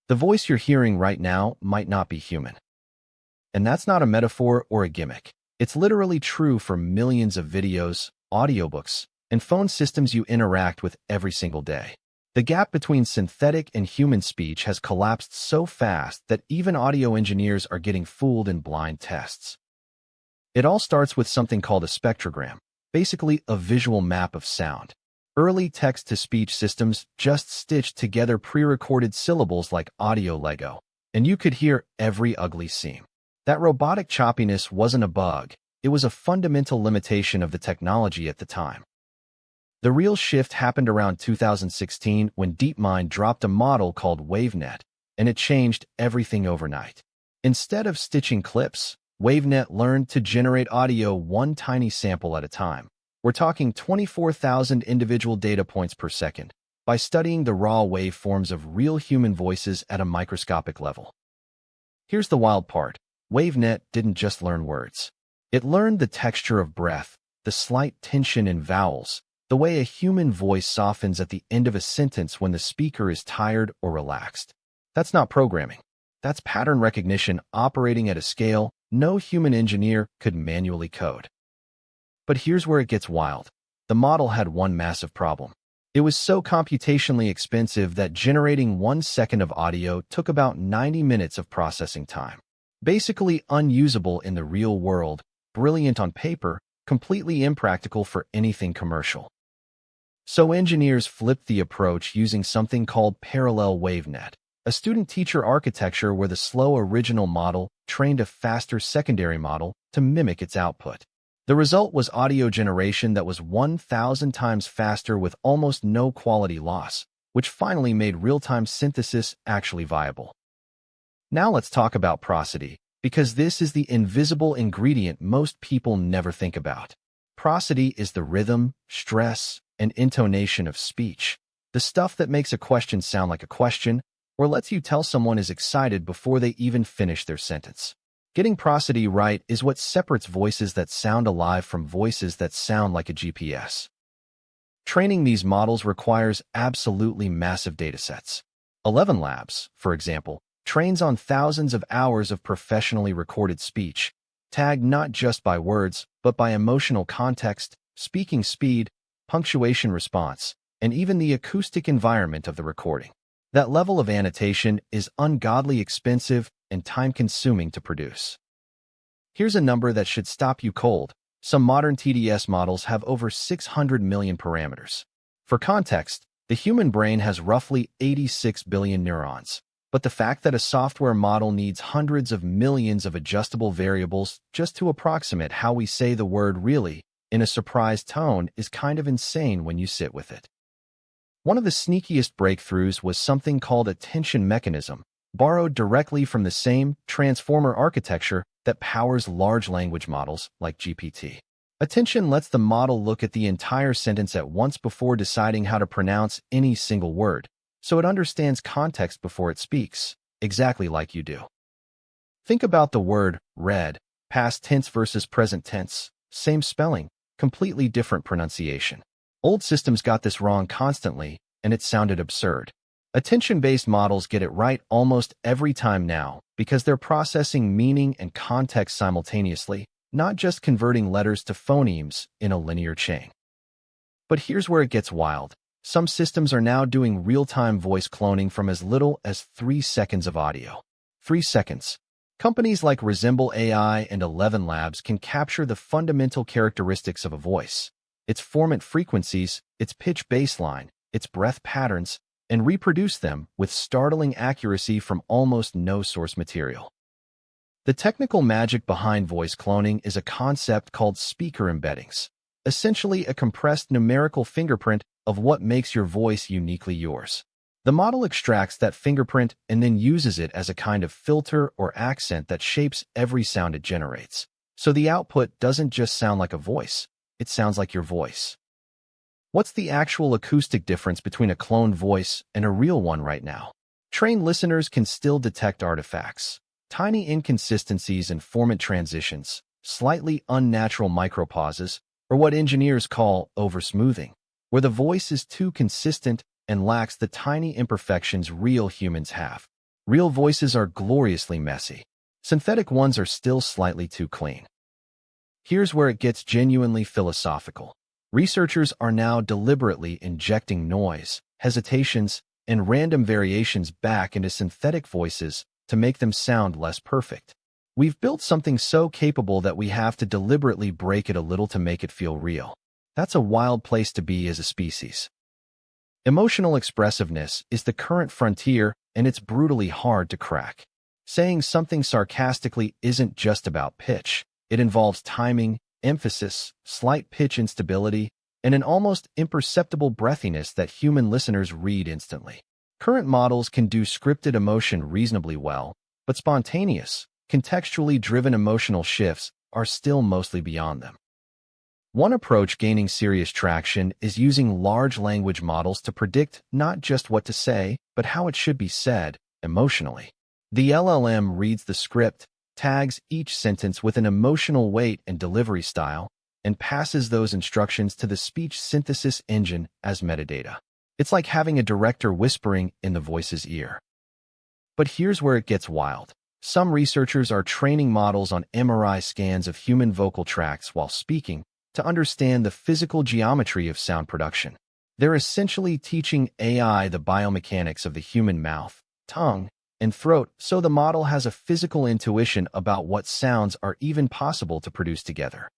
The voice you're hearing right now might not be human. And that's not a metaphor or a gimmick. It's literally true for millions of videos, audiobooks, and phone systems you interact with every single day. The gap between synthetic and human speech has collapsed so fast that even audio engineers are getting fooled in blind tests. It all starts with something called a spectrogram, basically a visual map of sound. Early text-to-speech systems just stitched together pre-recorded syllables like audio Lego, and you could hear every ugly seam. That robotic choppiness wasn't a bug, it was a fundamental limitation of the technology at the time. The real shift happened around 2016 when DeepMind dropped a model called WaveNet, and it changed everything overnight. Instead of stitching clips, WaveNet learned to generate audio one tiny sample at a time. We're talking 24,000 individual data points per second, by studying the raw waveforms of real human voices at a microscopic level. Here's the wild part. WaveNet didn't just learn words. It learned the texture of breath, the slight tension in vowels, the way a human voice softens at the end of a sentence when the speaker is tired or relaxed. That's not programming. That's pattern recognition operating at a scale no human engineer could manually code. But here's where it gets wild. The model had one massive problem. It was so computationally expensive that generating 1 second of audio took about 90 minutes of processing time. Basically unusable in the real world, brilliant on paper, completely impractical for anything commercial. So engineers flipped the approach using something called parallel WaveNet, a student-teacher architecture where the slow original model trained a faster secondary model to mimic its output. The result was audio generation that was 1,000 times faster with almost no quality loss, which finally made real-time synthesis actually viable. Now let's talk about prosody, because this is the invisible ingredient most people never think about. Prosody is the rhythm, stress, and intonation of speech, the stuff that makes a question sound like a question, or lets you tell someone is excited before they even finish their sentence. Getting prosody right is what separates voices that sound alive from voices that sound like a GPS. Training these models requires absolutely massive datasets. 11 Labs, for example, trains on thousands of hours of professionally recorded speech, tagged not just by words, but by emotional context, speaking speed, punctuation response, and even the acoustic environment of the recording. That level of annotation is ungodly expensive and time-consuming to produce. Here's a number that should stop you cold. Some modern TDS models have over 600 million parameters. For context, the human brain has roughly 86 billion neurons. But the fact that a software model needs hundreds of millions of adjustable variables just to approximate how we say the word really in a surprised tone is kind of insane when you sit with it. One of the sneakiest breakthroughs was something called attention mechanism, borrowed directly from the same transformer architecture that powers large language models like GPT. Attention lets the model look at the entire sentence at once before deciding how to pronounce any single word, so it understands context before it speaks, exactly like you do. Think about the word red, past tense versus present tense, same spelling, completely different pronunciation. Old systems got this wrong constantly, and it sounded absurd. Attention-based models get it right almost every time now because they're processing meaning and context simultaneously, not just converting letters to phonemes in a linear chain. But here's where it gets wild. Some systems are now doing real-time voice cloning from as little as 3 seconds of audio. 3 seconds. Companies like Resemble AI and 11 Labs can capture the fundamental characteristics of a voice, its formant frequencies, its pitch baseline, its breath patterns, and reproduce them with startling accuracy from almost no source material. The technical magic behind voice cloning is a concept called speaker embeddings, essentially a compressed numerical fingerprint of what makes your voice uniquely yours. The model extracts that fingerprint and then uses it as a kind of filter or accent that shapes every sound it generates. So the output doesn't just sound like a voice, it sounds like your voice. What's the actual acoustic difference between a cloned voice and a real one right now? Trained listeners can still detect artifacts, tiny inconsistencies in formant transitions, slightly unnatural micropauses, or what engineers call oversmoothing, where the voice is too consistent and lacks the tiny imperfections real humans have. Real voices are gloriously messy. Synthetic ones are still slightly too clean. Here's where it gets genuinely philosophical. Researchers are now deliberately injecting noise, hesitations, and random variations back into synthetic voices to make them sound less perfect. We've built something so capable that we have to deliberately break it a little to make it feel real. That's a wild place to be as a species. Emotional expressiveness is the current frontier, and it's brutally hard to crack. Saying something sarcastically isn't just about pitch. It involves timing, emphasis, slight pitch instability, and an almost imperceptible breathiness that human listeners read instantly. Current models can do scripted emotion reasonably well, but spontaneous, contextually driven emotional shifts are still mostly beyond them. One approach gaining serious traction is using large language models to predict not just what to say, but how it should be said, emotionally. The LLM reads the script, tags each sentence with an emotional weight and delivery style, and passes those instructions to the speech synthesis engine as metadata. It's like having a director whispering in the voice's ear. But here's where it gets wild. Some researchers are training models on MRI scans of human vocal tracts while speaking to understand the physical geometry of sound production. They're essentially teaching AI the biomechanics of the human mouth, tongue, and throat so the model has a physical intuition about what sounds are even possible to produce together.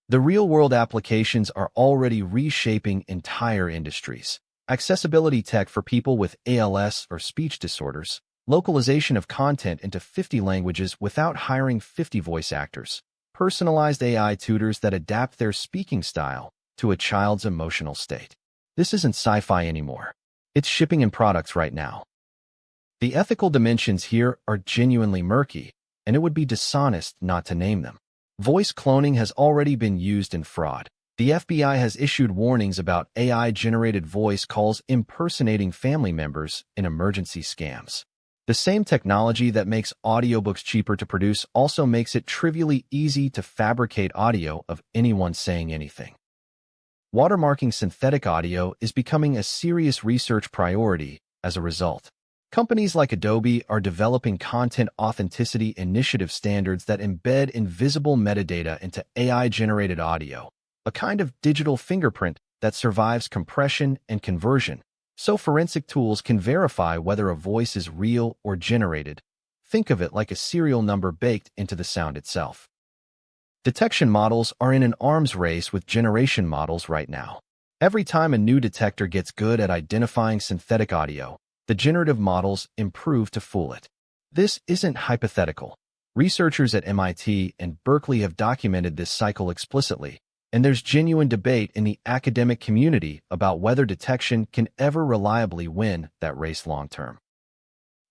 The real-world applications are already reshaping entire industries. Accessibility tech for people with ALS or speech disorders, localization of content into 50 languages without hiring 50 voice actors, personalized AI tutors that adapt their speaking style to a child's emotional state. This isn't sci-fi anymore. It's shipping in products right now. The ethical dimensions here are genuinely murky, and it would be dishonest not to name them. Voice cloning has already been used in fraud. The FBI has issued warnings about AI-generated voice calls impersonating family members in emergency scams. The same technology that makes audiobooks cheaper to produce also makes it trivially easy to fabricate audio of anyone saying anything. Watermarking synthetic audio is becoming a serious research priority as a result. Companies like Adobe are developing content authenticity initiative standards that embed invisible metadata into AI-generated audio, a kind of digital fingerprint that survives compression and conversion, so forensic tools can verify whether a voice is real or generated. Think of it like a serial number baked into the sound itself. Detection models are in an arms race with generation models right now. Every time a new detector gets good at identifying synthetic audio, the generative models improve to fool it. This isn't hypothetical. Researchers at MIT and Berkeley have documented this cycle explicitly, and there's genuine debate in the academic community about whether detection can ever reliably win that race long-term.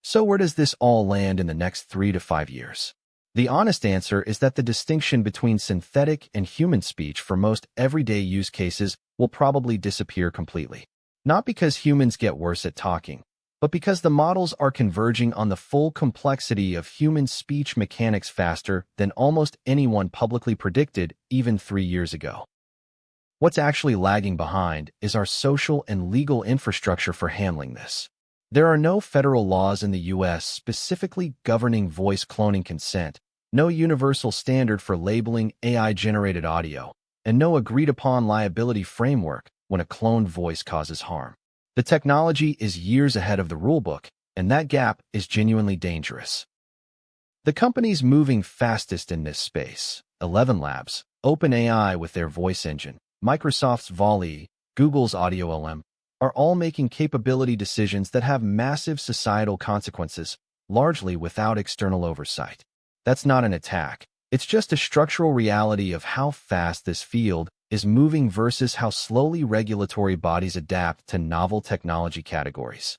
So where does this all land in the next 3 to 5 years? The honest answer is that the distinction between synthetic and human speech for most everyday use cases will probably disappear completely. Not because humans get worse at talking, but because the models are converging on the full complexity of human speech mechanics faster than almost anyone publicly predicted even 3 years ago. What's actually lagging behind is our social and legal infrastructure for handling this. There are no federal laws in the U.S. specifically governing voice cloning consent, no universal standard for labeling AI-generated audio, and no agreed-upon liability framework when a cloned voice causes harm. The technology is years ahead of the rulebook, and that gap is genuinely dangerous. The companies moving fastest in this space, 11 Labs, OpenAI with their voice engine, Microsoft's Vol-E, Google's AudioLM, are all making capability decisions that have massive societal consequences, largely without external oversight. That's not an attack. It's just a structural reality of how fast this field is moving versus how slowly regulatory bodies adapt to novel technology categories.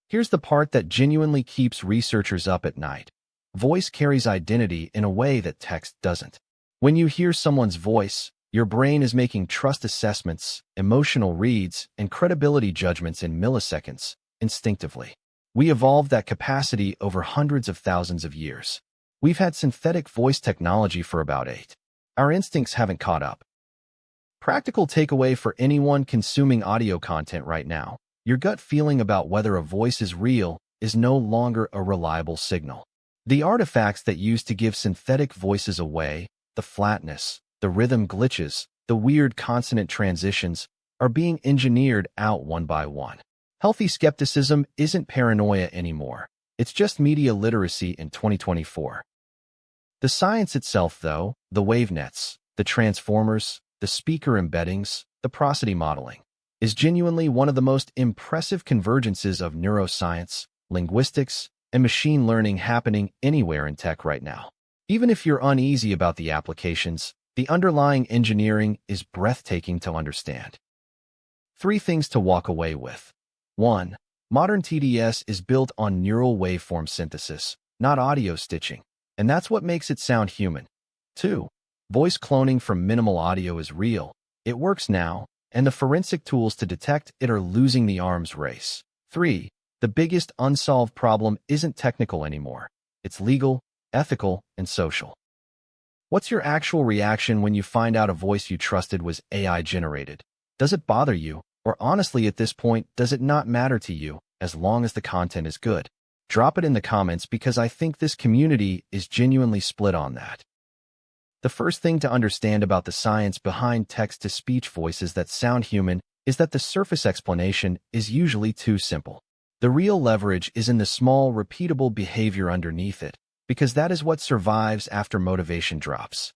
Here's the part that genuinely keeps researchers up at night. Voice carries identity in a way that text doesn't. When you hear someone's voice, your brain is making trust assessments, emotional reads, and credibility judgments in milliseconds, instinctively. We evolved that capacity over hundreds of thousands of years. We've had synthetic voice technology for about 8. Our instincts haven't caught up. Practical takeaway for anyone consuming audio content right now. Your gut feeling about whether a voice is real is no longer a reliable signal. The artifacts that used to give synthetic voices away, the flatness, the rhythm glitches, the weird consonant transitions, are being engineered out one by one. Healthy skepticism isn't paranoia anymore. It's just media literacy in 2024. The science itself, though, the WaveNets, the transformers, the speaker embeddings, the prosody modeling, is genuinely one of the most impressive convergences of neuroscience, linguistics, and machine learning happening anywhere in tech right now. Even if you're uneasy about the applications, the underlying engineering is breathtaking to understand. 3 things to walk away with. 1. Modern TDS is built on neural waveform synthesis, not audio stitching, and that's what makes it sound human. 2. Voice cloning from minimal audio is real. It works now, and the forensic tools to detect it are losing the arms race. 3. The biggest unsolved problem isn't technical anymore. It's legal, ethical, and social. What's your actual reaction when you find out a voice you trusted was AI generated? Does it bother you? Or honestly, at this point, does it not matter to you, as long as the content is good? Drop it in the comments because I think this community is genuinely split on that. The first thing to understand about the science behind text-to-speech voices that sound human is that the surface explanation is usually too simple. The real leverage is in the small, repeatable behavior underneath it, because that is what survives after motivation drops.